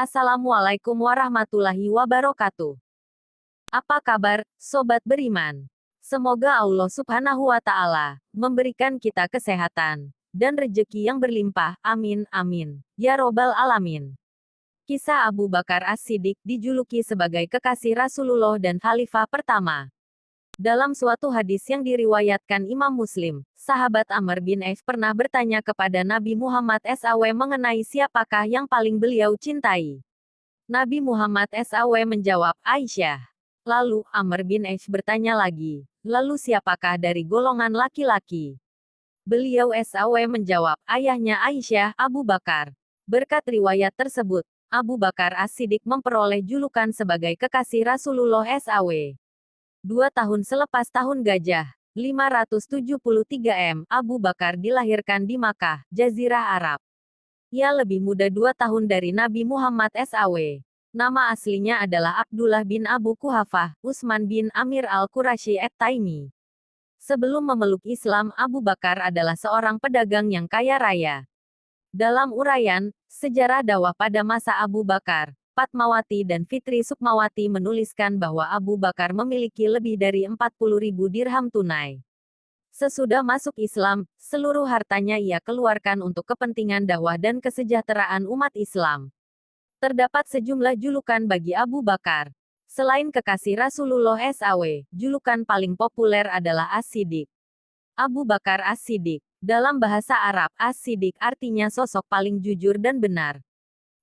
Assalamualaikum warahmatullahi wabarakatuh. Apa kabar, sobat beriman? Semoga Allah Subhanahu wa Ta'ala memberikan kita kesehatan dan rejeki yang berlimpah. Amin, amin. Ya Robbal 'Alamin. Kisah Abu Bakar As-Siddiq dijuluki sebagai kekasih Rasulullah dan khalifah pertama. Dalam suatu hadis yang diriwayatkan Imam Muslim, sahabat Amr bin Auf pernah bertanya kepada Nabi Muhammad SAW mengenai siapakah yang paling beliau cintai. Nabi Muhammad SAW menjawab, Aisyah. Lalu, Amr bin Auf bertanya lagi, lalu siapakah dari golongan laki-laki? Beliau SAW menjawab, ayahnya Aisyah, Abu Bakar. Berkat riwayat tersebut, Abu Bakar As-Siddiq memperoleh julukan sebagai kekasih Rasulullah SAW. 2 tahun selepas tahun gajah, 573 M, Abu Bakar dilahirkan di Makkah, Jazirah Arab. Ia lebih muda 2 tahun dari Nabi Muhammad SAW. Nama aslinya adalah Abdullah bin Abu Quhafah, Utsman bin Amir al-Qurashi at-Taimi. Sebelum memeluk Islam, Abu Bakar adalah seorang pedagang yang kaya raya. Dalam uraian, sejarah dakwah pada masa Abu Bakar, Fatmawati dan Fitri Sukmawati menuliskan bahwa Abu Bakar memiliki lebih dari 40.000 dirham tunai. Sesudah masuk Islam, seluruh hartanya ia keluarkan untuk kepentingan dakwah dan kesejahteraan umat Islam. Terdapat sejumlah julukan bagi Abu Bakar. Selain kekasih Rasulullah SAW, julukan paling populer adalah As-Siddiq. Abu Bakar As-Siddiq. Dalam bahasa Arab, As-Siddiq artinya sosok paling jujur dan benar.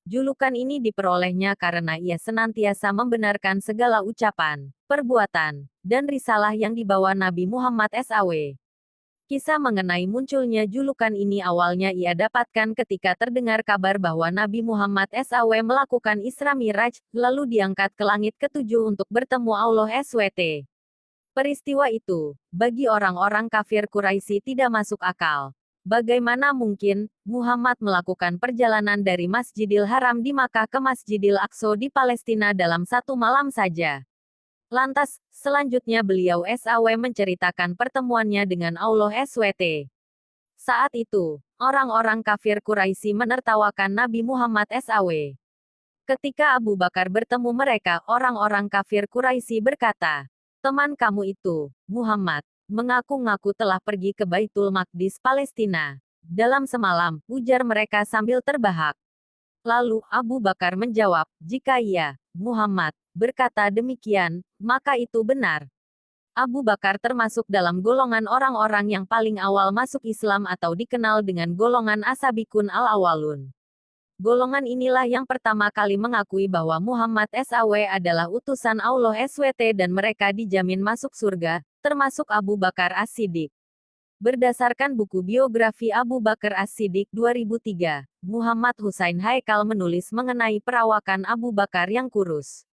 Julukan ini diperolehnya karena ia senantiasa membenarkan segala ucapan, perbuatan, dan risalah yang dibawa Nabi Muhammad SAW. Kisah mengenai munculnya julukan ini awalnya ia dapatkan ketika terdengar kabar bahwa Nabi Muhammad SAW melakukan Isra Miraj, lalu diangkat ke langit ketujuh untuk bertemu Allah SWT. Peristiwa itu, bagi orang-orang kafir Quraisy tidak masuk akal. Bagaimana mungkin Muhammad melakukan perjalanan dari Masjidil Haram di Makkah ke Masjidil Aqsa di Palestina dalam satu malam saja? Lantas, selanjutnya beliau SAW menceritakan pertemuannya dengan Allah SWT. Saat itu, orang-orang kafir Quraisy menertawakan Nabi Muhammad SAW. Ketika Abu Bakar bertemu mereka, orang-orang kafir Quraisy berkata, teman kamu itu, Muhammad, mengaku-ngaku telah pergi ke Baitul Maqdis Palestina. Dalam semalam, ujar mereka sambil terbahak. Lalu, Abu Bakar menjawab, jika ia, Muhammad, berkata demikian, maka itu benar. Abu Bakar termasuk dalam golongan orang-orang yang paling awal masuk Islam atau dikenal dengan golongan As-Sabiqun al-Awwalun. Golongan inilah yang pertama kali mengakui bahwa Muhammad SAW adalah utusan Allah SWT dan mereka dijamin masuk surga, termasuk Abu Bakar As-Siddiq. Berdasarkan buku biografi Abu Bakar As-Siddiq 2003, Muhammad Husain Haikal menulis mengenai perawakan Abu Bakar yang kurus.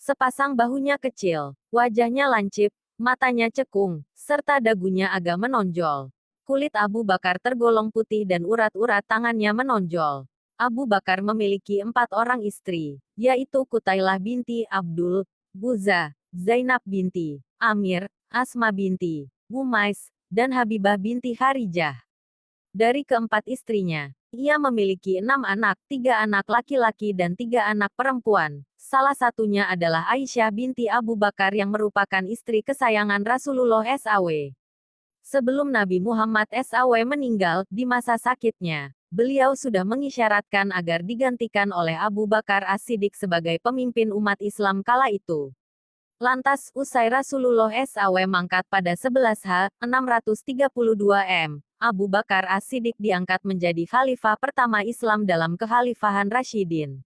Sepasang bahunya kecil, wajahnya lancip, matanya cekung, serta dagunya agak menonjol. Kulit Abu Bakar tergolong putih dan urat-urat tangannya menonjol. Abu Bakar memiliki 4 orang istri, yaitu Qutailah binti Abdul, Buza, Zainab binti Amir, Asma binti Umais, dan Habibah binti Harijah. Dari keempat istrinya, ia memiliki 6 anak, 3 anak laki-laki dan 3 anak perempuan. Salah satunya adalah Aisyah binti Abu Bakar yang merupakan istri kesayangan Rasulullah SAW. Sebelum Nabi Muhammad SAW meninggal, di masa sakitnya, beliau sudah mengisyaratkan agar digantikan oleh Abu Bakar As-Siddiq sebagai pemimpin umat Islam kala itu. Lantas, usai Rasulullah SAW mangkat pada 11 H. 632 M, Abu Bakar As-Siddiq diangkat menjadi khalifah pertama Islam dalam kekhalifahan Rasyidin.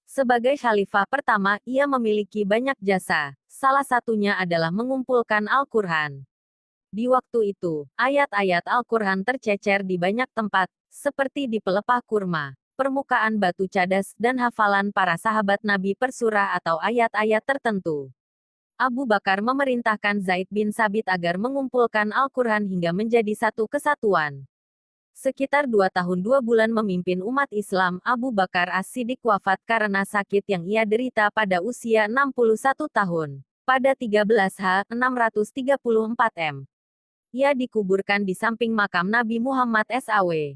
Sebagai khalifah pertama, ia memiliki banyak jasa, salah satunya adalah mengumpulkan Al-Quran. Di waktu itu, ayat-ayat Al-Quran tercecer di banyak tempat, seperti di pelepah kurma, permukaan batu cadas, dan hafalan para sahabat Nabi per surah atau ayat-ayat tertentu. Abu Bakar memerintahkan Zaid bin Sabit agar mengumpulkan Al-Quran hingga menjadi satu kesatuan. Sekitar 2 tahun 2 bulan memimpin umat Islam, Abu Bakar As-Siddiq wafat karena sakit yang ia derita pada usia 61 tahun. Pada 13 H. 634 M. Ia dikuburkan di samping makam Nabi Muhammad SAW.